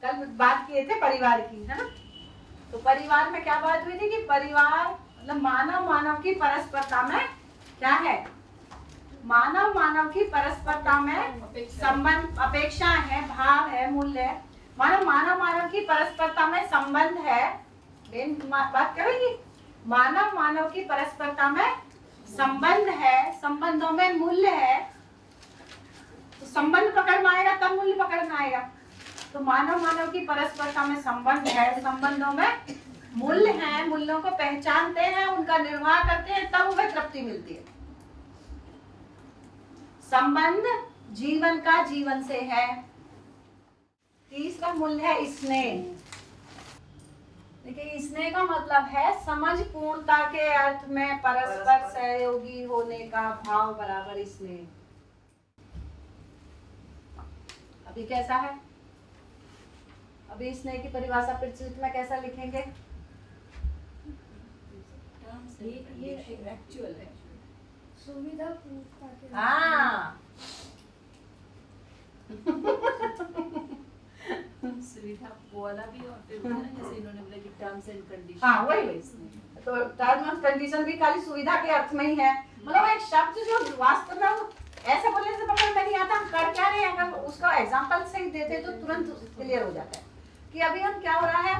कल बात किए थे परिवार की, है ना। तो परिवार में क्या बात हुई थी कि परिवार मतलब मानव मानव की परस्परता में क्या है, मानव मानव की परस्परता में संबंध, अपेक्षा है, भाव है, मूल्य है। मानव मानव की परस्परता में संबंध है। बात करेंगी, मानव मानव की परस्परता में संबंध है, संबंधों में मूल्य है। तो संबंध पकड़ में आएगा तब मूल्य पकड़ में आएगा। तो मानव मानव की परस्परता में संबंध है, संबंधों में मूल्य है, मूल्यों को पहचानते हैं, उनका निर्वाह करते हैं, तब उन्हें तृप्ति मिलती है। संबंध जीवन का जीवन से है। तीसरा मूल्य है स्नेह। देखिए स्नेह का मतलब है समझ पूर्णता के अर्थ में परस्पर सहयोगी होने का भाव बराबर स्नेह। अभी कैसा है, अभी स्नेह की परिभाषा प्रचलित में कैसा लिखेंगे? ये एक्चुअल है, सुविधा पूर्णता के। हाँ सुविधा वाला भी, और फिर होता है ना जैसे इन्होंने बोला कि टर्म्स एंड कंडीशन। हाँ वही, तो टर्म एंड कंडीशन भी खाली सुविधा के अर्थ में ही है। मतलब एक शब्द जो वास्तव में ऐसे बोलने से पकड़ में नहीं आता, हम कर क्या रहे हैं, अगर उसका एग्जांपल सही देते तो तुरंत क्लियर हो जाता है कि अभी हम क्या हो रहा है।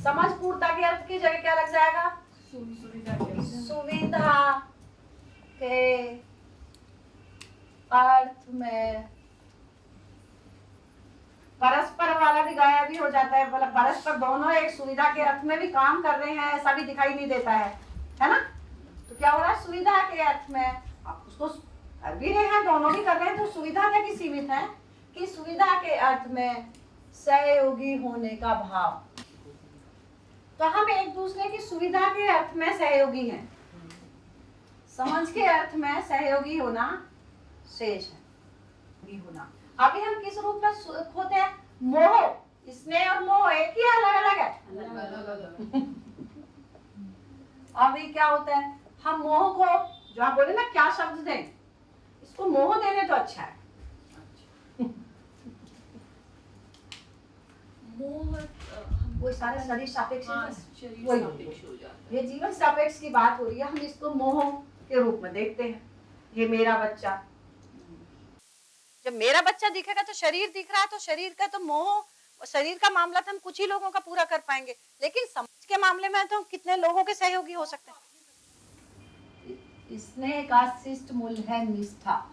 समझ पूर्णता के अर्थ की जगह क्या लग जाएगा? सुविधा के अर्थ में। परस्पर वाला भी गायब भी हो जाता है, मतलब परस्पर दोनों एक सुविधा के अर्थ में भी काम कर रहे हैं ऐसा भी दिखाई नहीं देता है ना। तो क्या हो रहा है, सुविधा के अर्थ में आप उसको कर भी रहे हैं, दोनों भी कर रहे हैं, तो सुविधा तक ही सीमित है कि सुविधा के अर्थ में सहयोगी होने का भाव। तो हम एक दूसरे की सुविधा के अर्थ में सहयोगी हैं, समझ के अर्थ में सहयोगी होना शेष है। होना अभी हम किस रूप में होते हैं? मोह, स्नेह और मोह एक ही अलग अलग है। अभी क्या होता है, हम मोह को, जो आप बोले ना क्या शब्द दें, इसको मोह देने तो अच्छा है। मोह वो सारे शरीर सापेक्ष, शरीर सापेक्ष हो जाता है। ये जीवन सापेक्ष की बात हो रही है, हम इसको मोह के रूप में देखते हैं। ये मेरा बच्चा, जब मेरा बच्चा दिखेगा तो शरीर दिख रहा है, तो शरीर का तो मोह, शरीर का मामला तो हम कुछ ही लोगों का पूरा कर पाएंगे, लेकिन समझ के मामले में तो कितने लोगों के सहयोगी हो सकते हैं। स्नेह का शिष्ट मूल्य है निष्ठा।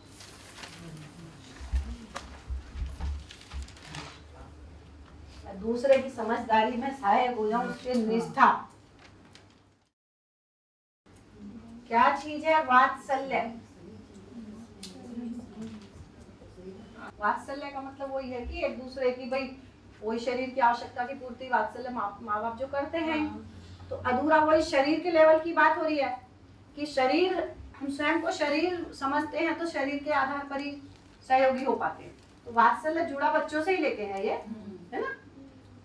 दूसरे की समझदारी में सहायक हो जाऊं, उसकी निष्ठा। क्या चीज है वात्सल्य? वात्सल्य का मतलब वही है कि एक दूसरे की, भाई वही शरीर की आवश्यकता की पूर्ति वात्सल्य माँ बाप जो करते हैं, तो अधूरा वही शरीर के लेवल की बात हो रही है कि शरीर, हम स्वयं को शरीर समझते हैं तो शरीर के आधार पर ही सहयोगी हो पाते हैं। तो वात्सल्य जुड़ा बच्चों से ही लेके है ये, है ना।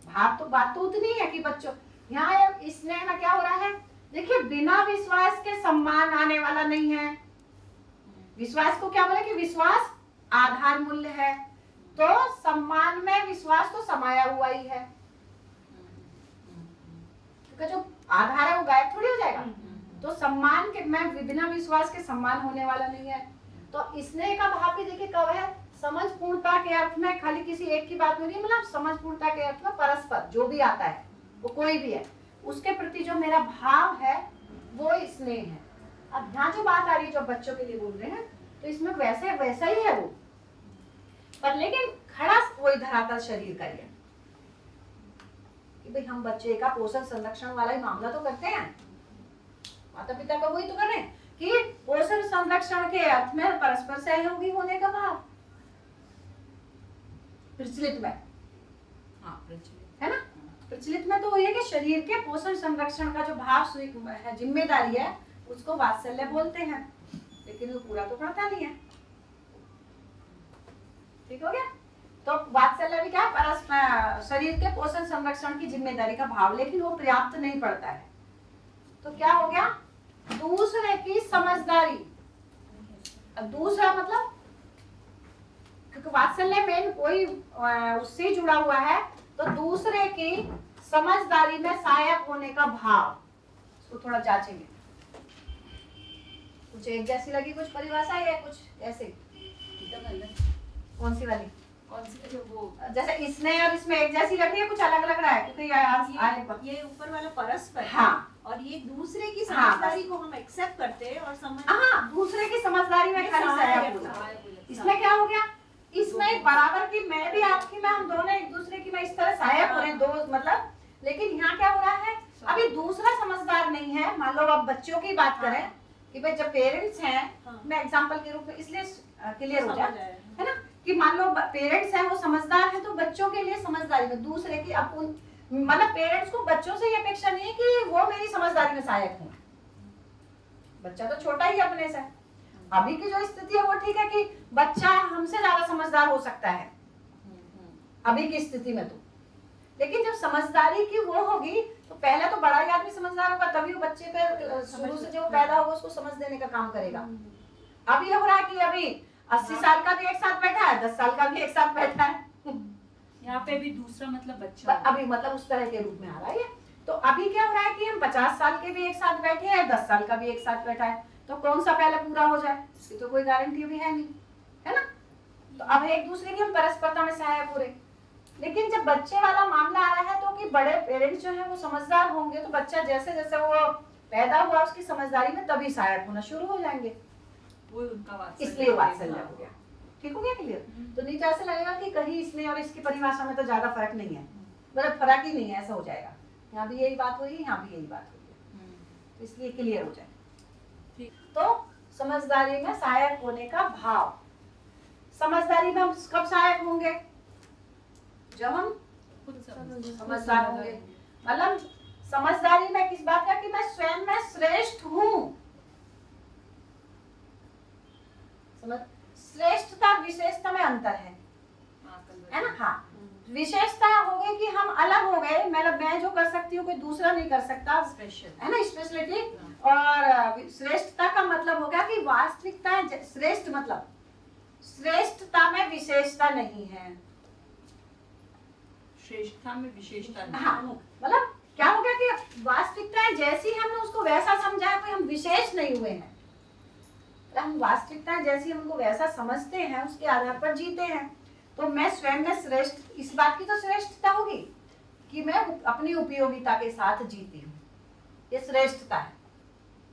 भाव तो बात तो उतनी है कि बच्चों, यहाँ स्नेह में क्या हो रहा है, देखिए बिना विश्वास के सम्मान आने वाला नहीं है। विश्वास को क्या बोले कि विश्वास आधार मूल्य है, तो सम्मान में विश्वास तो समाया हुआ ही है, क्योंकि जो आधार है वो गायब थोड़ी हो जाएगा। तो सम्मान के में बिना विश्वास के सम्मान होने वाला नहीं है। तो स्नेह का भाव भी देखिए कब है, समझ पूर्णता के अर्थ में, खाली किसी एक की बात हो रही है, मतलब समझ पूर्णता के अर्थ में परस्पर जो भी आता है, वो कोई भी है, उसके प्रति जो मेरा भाव है वो स्नेह है। अब यहाँ जो बात आ रही है, जो बच्चों के लिए बोल रहे हैं, तो इसमें वैसे वैसा ही है वो, पर लेकिन खड़ा वही धरातल शरीर का ही है कि भाई हम बच्चे का पोषण संरक्षण वाला ही मामला तो करते हैं, माता पिता का वही तो कर रहे हैं कि पोषण संरक्षण के अर्थ में परस्पर सहयोगी होने का भाव प्रचलित में, हाँ प्रचलित है ना। प्रचलित में तो वही है कि शरीर के पोषण संरक्षण का जो भाव है, जिम्मेदारी है, उसको वात्सल्य बोलते हैं, लेकिन वो पूरा तो पड़ता नहीं है। ठीक हो गया। तो वात्सल्य भी क्या है, परस्पर शरीर के पोषण संरक्षण की जिम्मेदारी का भाव, लेकिन वो पर्याप्त नहीं पड़ता है। तो क्या हो गया, दूसरे की समझदारी। अब दूसरा मतलब, क्योंकि वात्सल्य मेन कोई उससे जुड़ा हुआ है तो दूसरे की समझदारी में सहायक होने का भाव, इसको थोड़ा जांचेंगे। कुछ एक जैसी लगी कुछ परिभाषा या कुछ ऐसे? एकदम अलग। कौन सी वाली? कौन सी जो वो जैसे इसने और इसमें एक जैसी लग रही है, कुछ अलग लग रहा है क्योंकि ये ऊपर वाला परस्पर है। हाँ। और ये दूसरे की हाँ, समझदारी को हम एक्सेप्ट करते हैं और समझ हाँ, दूसरे की समझदारी में खाली सहायक होना। इसमें क्या हो गया, इसमें बराबर की मैं भी आपकी मैं हम दोनों एक दूसरे की मैं इस तरह सहायक हो रहे हैं दो मतलब, लेकिन यहाँ क्या हो रहा है, अभी दूसरा समझदार नहीं है। मान लो अब बच्चों की बात करें कि भाई जब पेरेंट्स हैं, मैं एग्जांपल के रूप में इसलिए क्लियर हो जाए, है ना, कि मान लो पेरेंट्स हैं वो समझदार है तो बच्चों के लिए समझदारी में दूसरे की अब मतलब पेरेंट्स को बच्चों से ये अपेक्षा नहीं है कि वो मेरी समझदारी में सहायक हो। बच्चा तो छोटा ही अपने से, अभी की जो स्थिति है वो ठीक है कि बच्चा हमसे ज्यादा समझदार हो सकता है अभी की स्थिति में तो, लेकिन जब समझदारी की वो होगी तो पहले तो बड़ा ही आदमी समझदार होगा, तभी वो बच्चे पे शुरू से जो पैदा होगा उसको समझ देने का काम करेगा। अब ये हो रहा है कि अभी 80 साल का भी एक साथ बैठा है, 10 साल का भी एक साथ बैठा है, यहाँ पे भी दूसरा मतलब बच्चा अभी मतलब उस तरह के रूप में आ रहा है। तो अभी क्या हो रहा है कि हम 50 साल के भी एक साथ बैठे हैं, 10 साल का भी एक साथ बैठा है, तो कौन सा पहले पूरा हो जाए इसकी तो कोई गारंटी भी है नहीं, है ना। तो अब एक दूसरे की हम परस्परता में सहायक हो रहे। लेकिन जब बच्चे वाला मामला आ रहा है तो कि बड़े पेरेंट्स जो है वो समझदार होंगे तो बच्चा जैसे जैसे वो पैदा हुआ उसकी समझदारी में तभी सहायक होना शुरू हो जाएंगे, वो उनका वात्सल्य, इसलिए वात्सल्य हो गया। ठीक हो गया क्लियर? तो नहीं तो ऐसा लगेगा कि कहीं इसने और इसकी परिभाषा में तो ज्यादा फर्क नहीं है, मतलब फर्क ही नहीं है, ऐसा हो जाएगा। यहाँ भी यही बात हुई, यहाँ भी यही बात हुई, तो इसलिए क्लियर हो जाए। तो समझदारी में सहायक होने का भाव, समझदारी में हम कब सहायक होंगे, जब हम समझदार होंगे। मतलब समझदारी में किस बात का कि मैं स्वयं में श्रेष्ठ हूँ, समझ, श्रेष्ठता विशेषता में अंतर है ना। हाँ, विशेषता हो गई कि हम अलग हो गए, मतलब मैं जो कर सकती हूँ कोई दूसरा नहीं कर सकता, स्पेशल है ना, स्पेशलिटी। और श्रेष्ठता का मतलब हो गया कि वास्तविकता, श्रेष्ठ मतलब श्रेष्ठता में विशेषता नहीं है, श्रेष्ठता में विशेषता नहीं। हाँ, मतलब क्या हो गया कि वास्तविकता जैसी हमने उसको वैसा समझा है, कोई हम विशेष नहीं हुए हैं, हम वास्तविकता जैसी हमको वैसा समझते हैं उसके आधार पर जीते हैं। तो मैं स्वयं में श्रेष्ठ, इस बात की तो श्रेष्ठता होगी कि मैं अपनी उपयोगिता के साथ जीती हूँ, ये श्रेष्ठता है।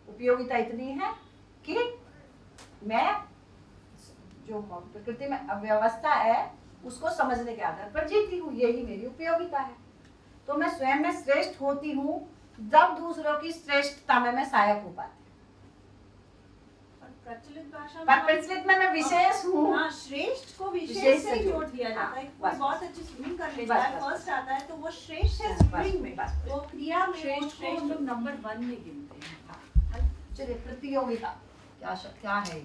उपयोगिता इतनी है कि मैं जो प्रकृति में अव्यवस्था है उसको समझने के आधार पर जीती हूँ, यही मेरी उपयोगिता है। तो मैं स्वयं में श्रेष्ठ होती हूँ जब दूसरों की श्रेष्ठता में मैं सहायक हो पाती। प्रचलित भाषा पर प्रचलित में मैं विशेष हूँ, हाँ, श्रेष्ठ को विशेष से जोड़ दिया जाता है। कोई बस, बहुत अच्छी स्विमिंग कर लेता बस, है, बस, फर्स्ट आता है तो वो श्रेष्ठ है बस, स्विमिंग में, बस, वो क्रिया में वो श्रेष्ठ को हम श्रेष्ठ लोग नंबर 1 में गिनते हैं। चलिए प्रतियोगिता क्या है,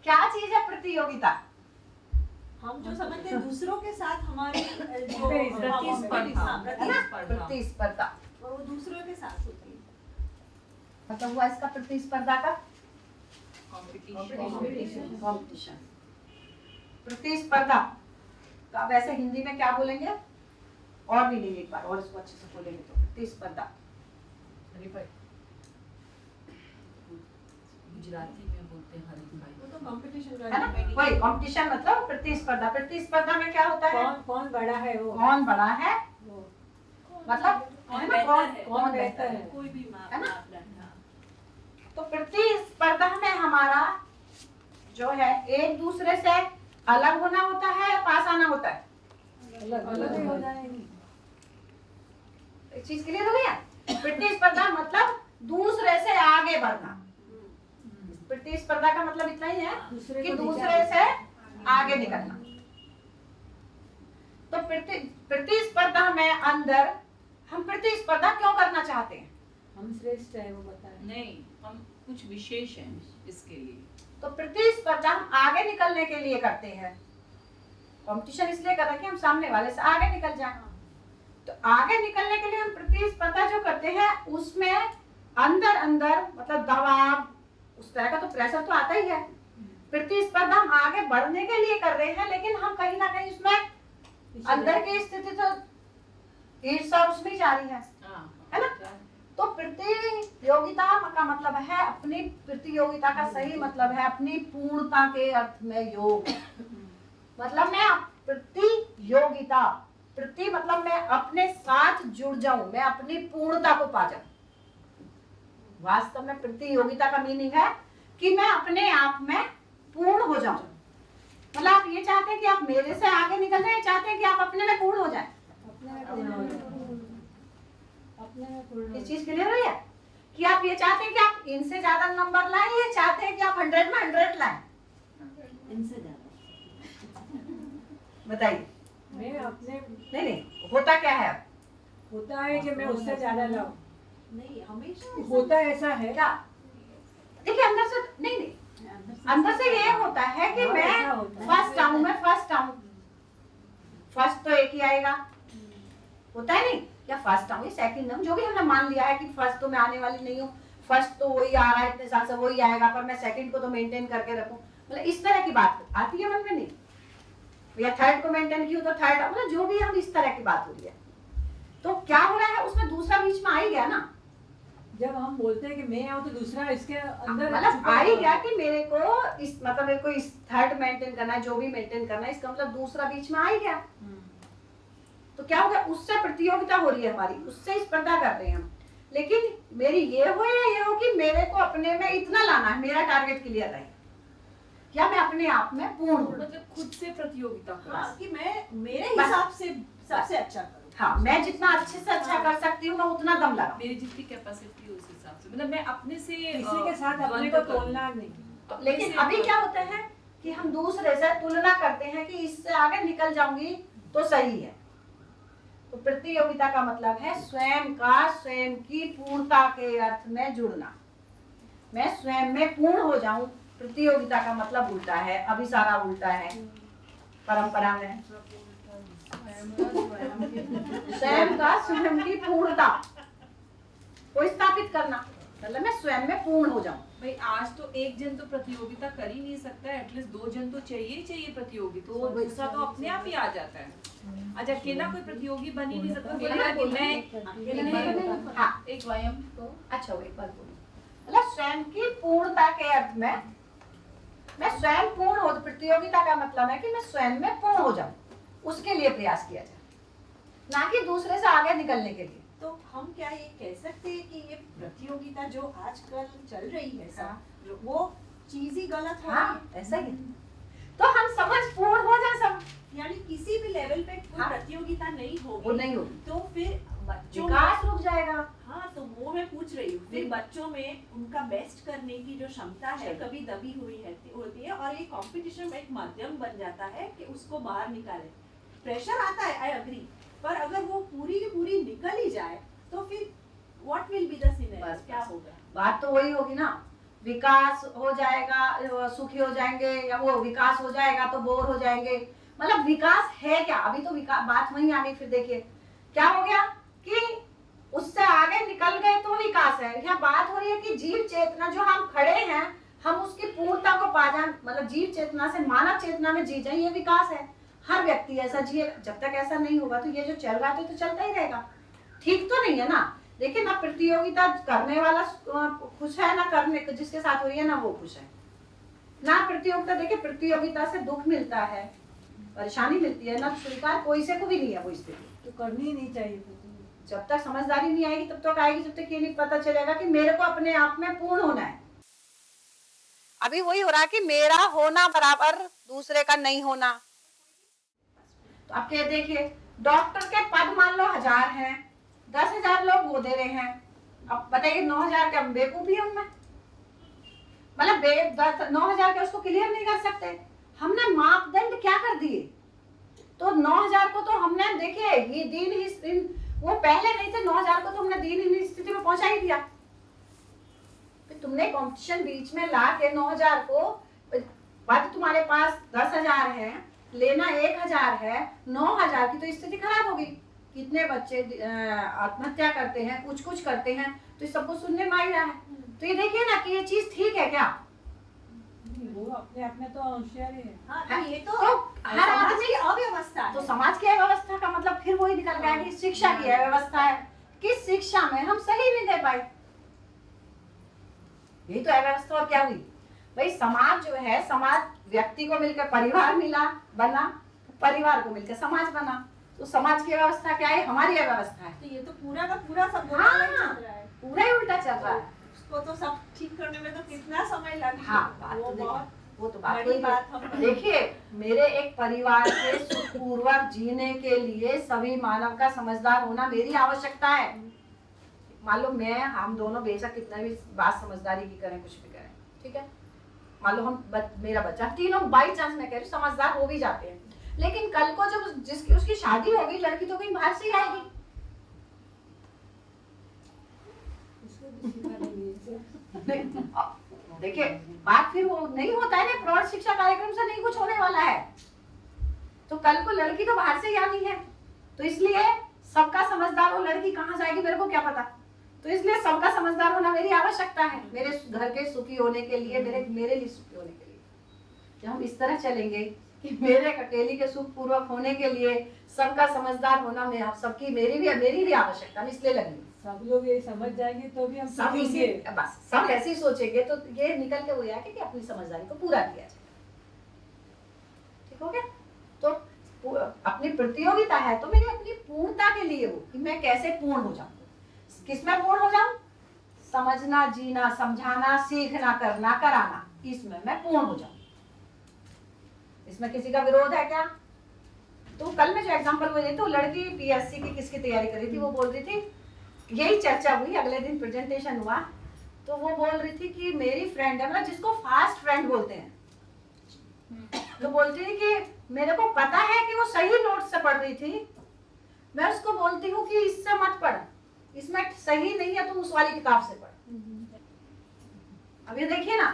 क्या चीज है प्रतियोगिता? हम जो समझते हैं दूसरों के साथ हमारी जो प्रतिस्पर्धा, प्रतिस्पर्धा, वो दूसरों के साथ होती है। मतलब हुआ इसका प्रतिस्पर्धा का कंपटीशन। कॉम्पिटिशन। प्रतिस्पर्धा का वैसे हिंदी में क्या बोलेंगे, और भी नहीं, एक बार और इसको अच्छे से बोलेंगे तो प्रतिस्पर्धा, गुजराती में बोलते हैं हरिभाई। वो तो कंपटीशन है ना, वही कॉम्पिटिशन मतलब प्रतिस्पर्धा। प्रतिस्पर्धा में क्या होता है, कौन बड़ा है वो, कौन बड़ा है, वो मतलब कौन कौन बेहतर है, कोई भी है ना? मापदंड। हाँ। तो प्रतिस्पर्धा में हमारा जो है एक दूसरे से अलग होना होता है या पास आना होता है, अलग ही हो जाएगी। एक चीज क्लियर हो गया। प्रतिस्पर्धा मतलब दूसरे से आगे बढ़ना, प्रतिस्पर्धा का मतलब इतना ही है कि दूसरे से आगे निकलना। तो प्रतिस्पर्धा में अंदर हम प्रतिस्पर्धा क्यों करना चाहते हैं, हम श्रेष्ठ है वो बताएं। नहीं, हम कुछ विशेष हैं इसके लिए। तो प्रतिस्पर्धा हम आगे निकलने के लिए करते हैं, कंपटीशन इसलिए कर रहे हैं कि हम सामने वाले से आगे निकल जाएं। तो आगे निकलने के लिए हम प्रतिस्पर्धा जो करते हैं उसमें अंदर अंदर मतलब दबाव, उस तरह का तो प्रेशर तो आता ही है। प्रतिस्पर्धा हम आगे बढ़ने के लिए कर रहे हैं, लेकिन हम कहीं ना कहीं उसमें अंदर की स्थिति तो ईर्षा उसमें ही जारी है ना। तो प्रतियोगिता का मतलब है अपनी, प्रतियोगिता का सही मतलब है अपनी पूर्णता के अर्थ में योग। मतलब मैं प्रतियोगिता, प्रति मतलब मैं अपने साथ जुड़ जाऊं, मैं अपनी पूर्णता को पा जाऊं। वास्तव में प्रतियोगिता का मीनिंग है कि मैं अपने आप में पूर्ण हो जाऊं। मतलब आप ये चाहते हैं कि आप मेरे से आगे निकल जाए, चाहते हैं कि आप अपने में पूर्ण हो जाए। इस चीज क्लियर हुई है कि आप ये चाहते हैं कि आप इनसे ज्यादा नंबर लाएं, ये चाहते हैं कि आप 100 में 100 लाएं? इनसे ज्यादा बताइए। मैं अपने नहीं, होता क्या है? होता है कि मैं उससे ज्यादा लाऊं, नहीं, हमेशा होता ऐसा है क्या? देखिए अंदर से नहीं, अंदर से ये होता है कि हाँ, मैं ऐसा होता है। फर्स्ट आऊं, मैं फर्स्ट आऊं। फर्स्ट तो एक ही आएगा, होता है नहीं? या फर्स्ट आऊं या सेकंड आऊं, जो भी हमने मान लिया है कि फर्स्ट तो मैं आने वाली नहीं हूँ, फर्स्ट तो वही आ रहा है, इतने साल से वही आएगा, पर मैं सेकंड को तो मेंटेन करके रखूं। मतलब इस तरह की बात आती है मन में, नहीं? या थर्ड को मेंटेन की हो तो थर्ड, मतलब जो भी हम इस तरह की बात हो रही है। तो क्या हो रहा है उसमें, दूसरा बीच में आ ही गया ना। जब हम बोलते हैं कि मैं आऊं तो दूसरा इसके अंदर मतलब छुपा आ ही हुआ गया है। कि मेरे को इस, मतलब मेरे को इस थर्ड मेंटेन करना है, जो भी मेंटेन करना है, इसका मतलब दूसरा बीच में आ ही गया। तो क्या हो गया, उससे प्रतियोगिता हो रही है हमारी, उससे स्पर्धा कर रहे हैं हम। लेकिन मेरी ये हो या ये हो कि मेरे को अपने में इतना लाना है, मेरा टारगेट क्लियर है, क्या मैं अपने आप में पूर्ण हूँ। मतलब खुद से प्रतियोगिता करो। हाँ, कि मैं मेरे बस। हिसाब से सबसे अच्छा करूं। हाँ, मैं जितना अच्छे से अच्छा कर सकती हूँ मैं उतना दम लगाऊं। मेरी जितनी कैपेसिटी है उस हिसाब से, मतलब मैं अपने से किसी के साथ अपने को तोलना नहीं। लेकिन अभी क्या होता है कि हम दूसरे से तुलना करते हैं कि इससे आगे निकल जाऊंगी तो सही है। तो प्रतियोगिता का मतलब है स्वयं का, स्वयं की पूर्णता के अर्थ में जुड़ना। मैं स्वयं में पूर्ण हो जाऊं। प्रतियोगिता का मतलब उल्टा है, अभी सारा उल्टा है परंपरा में। स्वयं का, स्वयं की पूर्णता को स्थापित करना, मतलब मैं स्वयं में पूर्ण हो जाऊं। भाई आज तो एक जन तो प्रतियोगिता कर ही नहीं सकता, एटलीस्ट 2 जन तो चाहिए ही चाहिए प्रतियोगी, तो दूसरा तो अपने आप ही आ जाता है। आज अकेला कोई प्रतियोगी बन ही नहीं सकता। बोलेगा कि मैं हाँ, एक स्वयं तो अच्छा वो एक बार बोलो, मतलब स्वयं की पूर्णता के अर्थ में मैं स्वयं पूर्ण हो। प्रतियोगिता का मतलब है कि मैं स्वयं में पूर्ण हो जाऊं, उसके लिए प्रयास किया जाए, ना कि दूसरे से आगे निकलने के लिए। तो हम क्या ये कह सकते हैं कि ये प्रतियोगिता जो आजकल चल रही है सब, वो चीज ही गलत हो रही हाँ, है? ऐसा ही है। तो हम समझ पूर्ण हो जाए सब, यानी किसी भी लेवल पे कोई हाँ। प्रतियोगिता नहीं वो होगी, नहीं होगी, तो फिर बच्चों में, विकास रुक जाएगा। हाँ, तो वो मैं पूछ रही हूँ, फिर बच्चों में उनका बेस्ट करने की जो क्षमता है कभी दबी हुई होती है, और ये कंपटीशन एक माध्यम बन जाता है कि उसको बाहर निकाले। प्रेशर आता है, आई अग्री, पर अगर वो पूरी की पूरी निकल ही जाए तो फिर what will be the scenario, बस, क्या होगा? बात तो वही होगी ना, विकास हो जाएगा, सुखी हो जाएंगे, या वो विकास हो जाएगा तो बोर हो जाएंगे। मतलब विकास है क्या, अभी तो विकास, बात वही आ गई। फिर देखिए क्या हो गया कि उससे आगे निकल गए तो विकास है। यहाँ बात हो रही है कि जीव चेतना जो हम खड़े हैं, हम उसकी पूर्णता को पा जाए, मतलब जीव चेतना से मानव चेतना में जी जाए, ये विकास है। हर व्यक्ति ऐसा जिए। जब तक ऐसा नहीं होगा तो ये जो चल रहा है तो चलता ही रहेगा। ठीक तो नहीं है ना। देखिए ना, प्रतियोगिता करने वाला खुश है, ना करने जिसके साथ हो रही है ना वो खुश है ना। प्रतियोगिता, देखिए प्रतियोगिता से दुख मिलता है, परेशानी मिलती है ना, स्वीकार कोई से को भी नहीं है वो स्थिति। तो करनी ही नहीं चाहिए। जब तक समझदारी नहीं आएगी तब तक आएगी, जब तक ये नहीं पता चलेगा कि मेरे को अपने आप में पूर्ण होना है। अभी वही हो रहा है कि मेरा होना बराबर दूसरे का नहीं होना। तो आप क्या देखिए, डॉक्टर के पद मान लो 1000 हैं, 10,000 लोग वो दे रहे हैं। अब बताइए 9,000 के हम बेवकूफी है उनमें, मतलब 9,000 के उसको क्लियर नहीं कर सकते। हमने मापदंड क्या कर दिए, तो 9,000 को तो हमने, देखिए ये दीन ही, वो पहले नहीं थे 9,000 को तो हमने दीन स्थिति में पहुंचा ही दिया। फिर तुमने कंपटीशन बीच में ला के 9,000 को, बात तुम्हारे पास 10,000 है, लेना 1,000 है, 9,000 की तो स्थिति खराब होगी। कितने बच्चे आत्महत्या करते हैं, कुछ करते हैं, तो सबको सुनने में आ ही रहा है। तो ये देखिए ना कि ये चीज ठीक है क्या, नहीं, वो अपने आप में तो होशियार ही है। हाँ, तो ये तो तो हर समाज आदमी की अव्यवस्था है। तो समाज की अव्यवस्था का मतलब फिर वही निकल गया कि शिक्षा की अव्यवस्था है कि शिक्षा में हम सही नहीं दे पाए। यही तो अव्यवस्था और क्या हुई भाई। समाज जो है, समाज व्यक्ति को मिलकर परिवार मिला बना, परिवार को मिलकर समाज बना। तो समाज की अव्यवस्था क्या है? हमारी अव्यवस्था है। तो ये तो पूरा का पूरा सब हाँ, चल रहा है। पूरा ही उल्टा चल रहा है। उसको तो सब ठीक करने में तो कितना समय लग हाँ, बात तो देखिए, वो तो बात बड़ी वही बात है। हम देखिए, मेरे एक परिवार के सुखपूर्वक जीने के लिए सभी मानव का समझदार होना मेरी आवश्यकता है। मान लो मैं, हम दोनों बेशक कितना भी बात समझदारी की करें, कुछ भी करें, ठीक है। मान लो मेरा बच्चा, तीनों बाई चांस मैं कह रही हूँ समझदार हो भी जाते हैं, लेकिन कल को जब जिसकी उसकी शादी होगी, लड़की तो कहीं बाहर से ही आएगी। देखिए, बात फिर वो नहीं होता है ना, प्रौढ़ शिक्षा कार्यक्रम से नहीं कुछ होने वाला है। तो कल को लड़की तो बाहर से ही आनी है, तो इसलिए सबका समझदार हो। लड़की कहाँ जाएगी मेरे को क्या पता, तो इसलिए सबका समझदार होना मेरी आवश्यकता है, मेरे घर के सुखी होने के लिए, मेरे लिए सुखी होने के लिए। जब हम इस तरह चलेंगे कि मेरे अकेली के सुख पूर्वक होने के लिए सबका समझदार होना मेरी भी आवश्यकता है, इसलिए लगी। सब लोग ये समझ जाएंगे तो भी हम सब इसी सीखेंगे। बस सब ऐसे ही सोचेंगे तो ये निकल के वो आएगा कि अपनी समझदारी को पूरा किया जाए। ठीक हो गया। तो अपनी प्रतियोगिता है तो मेरी अपनी पूर्णता के लिए हो कि मैं कैसे पूर्ण हो जाऊं। किसमें पूर्ण हो जाऊं? समझना, जीना, समझाना, सीखना, करना, कराना, इसमें मैं पूर्ण हो जाऊं। इसमें किसी का विरोध है क्या? तो कल मैं जो एग्जांपल वो देती हूँ, लड़की पीएससी की किसकी तैयारी कर रही थी, वो बोल रही थी, यही चर्चा हुई, अगले दिन प्रेजेंटेशन हुआ, तो वो बोल रही थी कि मेरी फ्रेंड है, मतलब जिसको फास्ट फ्रेंड बोलते हैं, तो बोलती थी कि मेरे को पता है कि वो सही नोट से पढ़ रही थी, मैं उसको बोलती हूँ कि इससे मत पढ़, इसमें सही नहीं है, तुम उस वाली किताब से पढ़। अब ये देखिए ना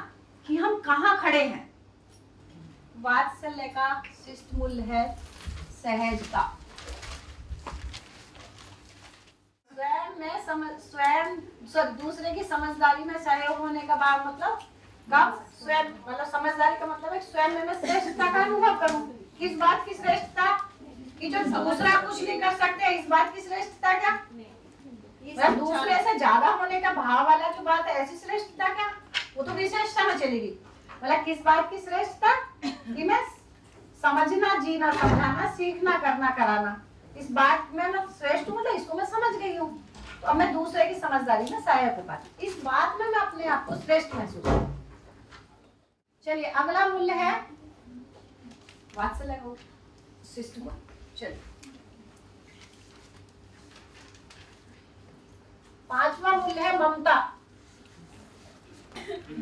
कि हम कहाँ खड़े हैं। वात्सल्य का शिष्ट मूल्य है सहजता। स्वयं दूसरे की समझदारी में सहयोग होने का भाव मतलब कब? स्वयं मतलब समझदारी का मतलब है स्वयं में मैं श्रेष्ठता का अनुभव करूं। किस बात की श्रेष्ठता? कि जो दूसरा कुछ नहीं कर सकते, इस बात की श्रेष्ठता क्या? मतलब दूसरे से ज्यादा होने का भाव वाला जो बात है, ऐसी श्रेष्ठता क्या? वो तो विशेषता में चलेगी। मतलब किस बात की श्रेष्ठता? कि मैं समझना, जीना, समझाना, सीखना, करना, कराना, इस बात में मैं श्रेष्ठ हूँ, मतलब इसको मैं समझ गई हूँ, तो अब मैं दूसरे की समझदारी में सहायक हो पाती, इस बात में मैं अपने आप को श्रेष्ठ महसूस करती। चलिए अगला मूल्य है वात्सल्य को शिष्ट मूल्य। चलिए पांचवा मूल्य है ममता।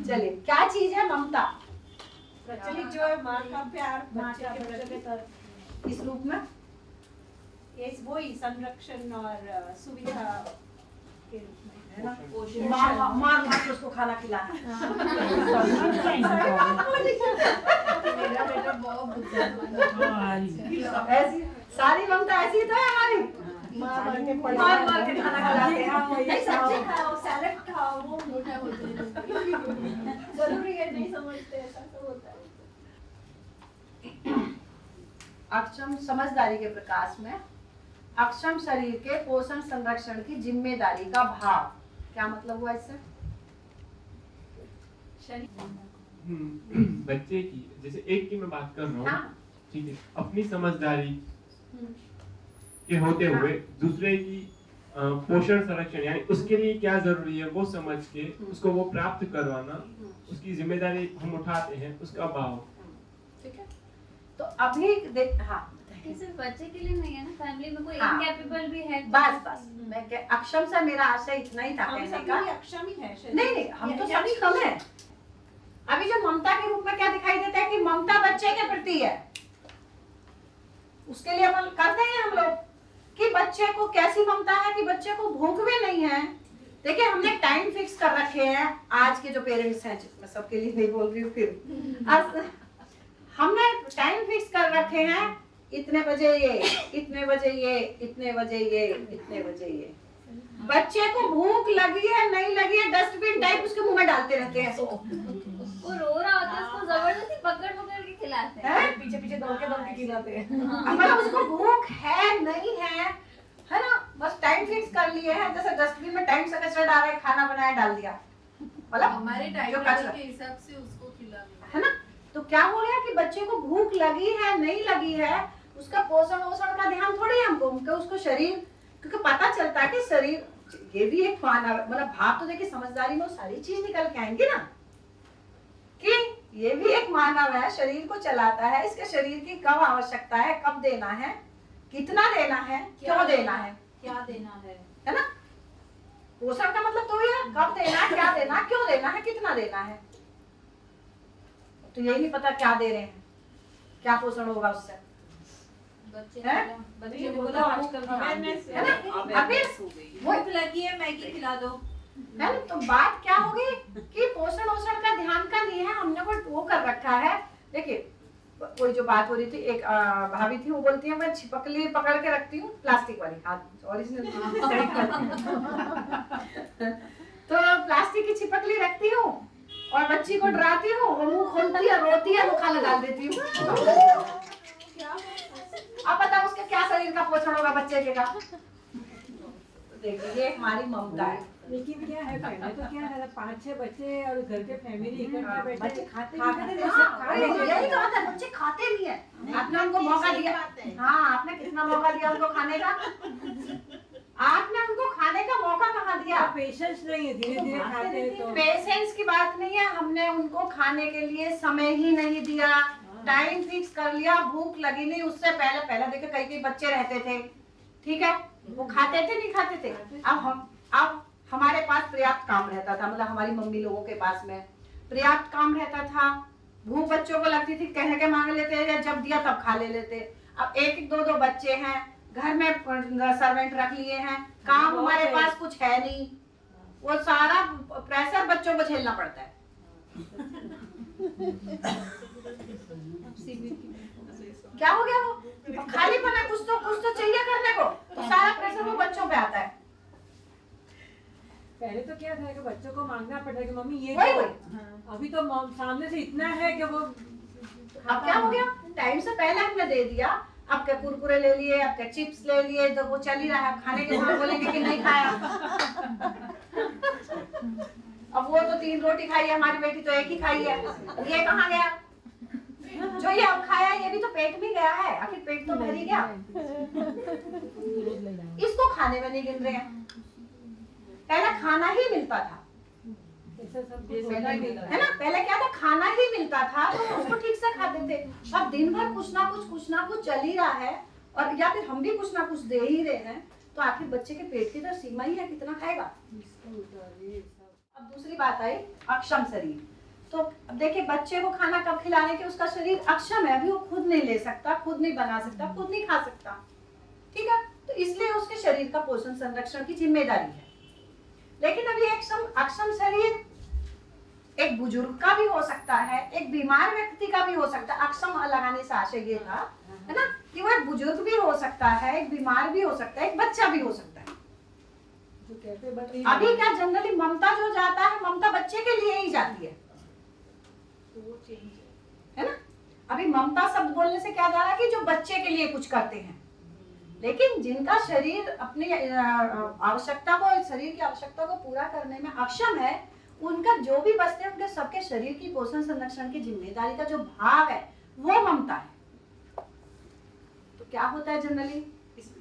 चलिए क्या चीज है ममता? प्रचलित जो है माँ का प्यार, बच्चे के प्रति, इस रूप में ये वही संरक्षण और सुविधा के रूप में है ना। मार के उसको खाना खिलाना। मेरा बेटा बहुत बुद्धिमान है। ऐसी सारी ममता ऐसी तो है हमारी, मार के खाना खिलाते हैं। नहीं, सब्जी खाओ, सैलेड खाओ, वो मोटा होते हैं। जरूरी है, नहीं समझते, ऐसा तो होता है। अक्षम समझदारी के प्रकाश में अक्षम शरीर के पोषण संरक्षण की जिम्मेदारी का भाव, क्या मतलब हुआ इससे? बच्चे की, जैसे एक की मैं बात कर रहा हूँ, हाँ। ठीक है, अपनी समझदारी के होते हुए दूसरे की पोषण संरक्षण, यानी उसके लिए क्या जरूरी है वो समझ के उसको वो प्राप्त करवाना, उसकी जिम्मेदारी हम उठाते हैं, उसका भाव। ठीक है, तो अभी हाँ, सिर्फ बच्चे के लिए नहीं है ना, फैमिली में कोई हाँ। इनकैपेबल भी है तो बस मैं अक्षम से मेरा आशय इतना ही था हम कहने सब का। भी अक्षम ही है शरीर। नहीं हम तो सभी कम है। अभी जो ममता के रूप में क्या दिखाई देता है कि ममता बच्चे के प्रति है, उसके लिए अपन करते हैं हम लोग कि बच्चे को कैसी ममता है कि बच्चे को भूख भी नहीं है। देखिए हमने टाइम फिक्स कर रखे हैं, आज के जो पेरेंट्स हैं, मैं सबके लिए नहीं बोल रही हूँ, फिर आज हमने टाइम फिक्स कर रखे हैं, इतने बजे ये, इतने बजे ये, इतने बजे ये, इतने बजे ये। बच्चे को भूख लगी है नहीं लगी है, डस्टबिन टाइप उसके मुंह में डालते रहते हैं। वो रो रहा होता है, उसको जबरदस्ती पकड़ पकड़ के खिलाते हैं। हैं? पीछे पीछे दौड़ के खिलाते हैं। मतलब उसको भूख है नहीं है ना, बस टाइम फिक्स कर लिए हैं, जैसे डस्टबिन में टाइम से कचरा डाल रहे हैं, खाना बनाया डाल दिया, मतलब हमारे जो टाइम कचरा के हिसाब से उसको खिलाना है ना। तो क्या हो गया कि बच्चे को भूख लगी है नहीं लगी है, उसका पोषण वोषण का ध्यान थोड़ी हमको, उसको शरीर, क्योंकि पता चलता है कि शरीर, ये भी एक मानव, मतलब भाव तो देखिए समझदारी में वो सारी चीज निकल के आएंगी ना, कि ये भी एक मानव है, शरीर को चलाता है, इसके शरीर की कब आवश्यकता है, कब देना है, कितना देना है, क्यों देना है, क्या देना है ना। पोषण का मतलब तो ये कब देना है, क्या देना है, क्यों देना है, कितना देना है। तो यही नहीं पता क्या दे रहे हैं, क्या पोषण होगा उससे, बच्चे हैं? बच्चे वो को तो आजकल awareness है ना। awareness हो गई है। वो भूख लगी है मैगी खिला दो। है ना। तो बात क्या होगी कि पोषण वोषण का ध्यान का नहीं है, हमने वो कर रखा है। देखिए कोई जो बात हो रही थी, एक भाभी थी, वो बोलती है मैं छिपकली पकड़ के रखती हूँ, प्लास्टिक वाली, हाथ ओरिजिनल तो प्लास्टिक की छिपकली रखती हूँ और बच्ची को डराती हूँ, वो मुंह खोलती है, रोती है, मुखा लगा देती हूँ। अब बताओ उसके क्या शरीर का पोषण होगा बच्चे के का। देखिए ये हमारी ममता है। लेकिन क्या है, पहले तो क्या है 5-6 बच्चे और घर के फैमिली इकट्ठे बैठे बच्चे खाते खाते भी थे, हैं। सब हाँ, खा रहे थे। यही तो बात है, बच्चे खाते भी हैं। आपने उनको मौका दिया, हाँ आपने कितना मौका दिया उनको खाने का, आपने उनको खाने का मौका कहाँ दिया। पेशेंस नहीं है, धीरे धीरे खाते हैं तो पेशेंस की बात नहीं है, हमने उनको खाने के लिए समय ही नहीं दिया, टाइम फिक्स कर लिया, भूख लगी नहीं उससे पहले पहले देखिए कई बच्चे रहते थे, ठीक है, वो खाते थे नहीं खाते थे। अब हमारे पास पर्याप्त काम रहता था, मतलब हमारी मम्मी लोगों के पास में पर्याप्त काम रहता था, भूख बच्चों को लगती थी, कह के मांग लेते या जब दिया तब खा ले लेते। अब एक दो बच्चे हैं, घर में सर्वेंट रख लिए हैं, काम हमारे पास कुछ है नहीं, वो सारा प्रेशर बच्चों को झेलना पड़ता है। क्या हो गया, वो खाली पना, कुछ तो चाहिए करने को, तो सारा प्रेशर वो बच्चों पे आता है। पहले तो क्या था कि बच्चों को मांगना पड़ता है कि मम्मी ये वही दो। वही। अभी तो सामने से इतना है कि वो अब क्या हो गया, टाइम से पहले हमने दे दिया, अब के कुरकुरे ले लिए, अब के चिप्स ले लिए, तो वो चल ही रहा है, खाने के समय बोलेंगे कि नहीं खाया। अब वो तो 3 रोटी खाई है, हमारी बेटी तो 1 ही खाई है, ये कहाँ गया, जो ये अब खाया ये भी तो पेट में गया है, आखिर पेट तो भर ही गया, इसको खाने में नहीं गिन रहे हैं। पहले खाना ही मिलता था, ऐसा सब है ना, पहले क्या था, खाना ही मिलता था तो उसको ठीक से खाते थे। अब दिन भर कुछ ना कुछ चल ही रहा है, और या फिर हम भी कुछ ना कुछ दे ही रहे हैं, तो आखिर बच्चे के पेट की तो सीमा ही है, कितना खाएगा। अब दूसरी बात आई अक्षम शरीर। तो अब देखिए बच्चे को खाना कब खिलाने के, उसका शरीर अक्षम है, अभी वो खुद नहीं ले सकता, खुद नहीं बना सकता, खुद नहीं खा सकता, ठीक है, तो इसलिए उसके शरीर का पोषण संरक्षण की जिम्मेदारी है। लेकिन अभी अक्षम शरीर एक बुजुर्ग का भी हो सकता है, एक बीमार व्यक्ति का भी हो सकता है। अक्षम लगाने से आशय ये था, है ना, कि वो एक बुजुर्ग भी हो सकता है, एक बीमार भी हो सकता है, एक बच्चा भी हो सकता है। अभी क्या जनरली ममता जो जाता है, ममता बच्चे के लिए ही जाती है, है ना। अभी ममता शब्द बोलने से क्या जा रहा है कि जो बच्चे के लिए कुछ करते हैं, लेकिन जिनका शरीर अपनी आवश्यकता को, शरीर की आवश्यकता को पूरा करने में अक्षम है, उनका जो भी बचते हैं उनके सबके शरीर की पोषण संरक्षण की जिम्मेदारी का जो भाव है वो ममता है। तो क्या होता है जनरली,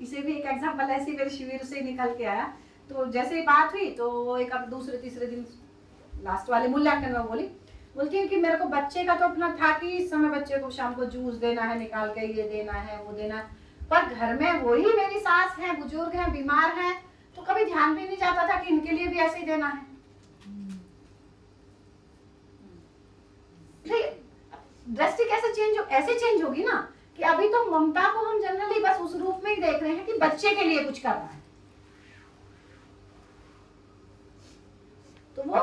इसे भी एक एग्जांपल ऐसे मेरे शिविर से निकल के आया। तो जैसे ही बात हुई तो एक अब दूसरे तीसरे दिन लास्ट वाले मूल्यांकन में बोलती हूँ कि मेरे को बच्चे का तो अपना था कि इस समय बच्चे को शाम को जूस देना है निकाल के, ये देना है वो देना है, पर घर में वही मेरी सास है, बुजुर्ग हैं, बीमार हैं, तो कभी ध्यान भी नहीं जाता था कि इनके लिए भी ऐसे ही देना है। दृष्टि कैसे ऐसे चेंज होगी ना कि अभी तो ममता को हम जनरली बस उस रूप में ही देख रहे हैं कि बच्चे के लिए कुछ करना है, तो वो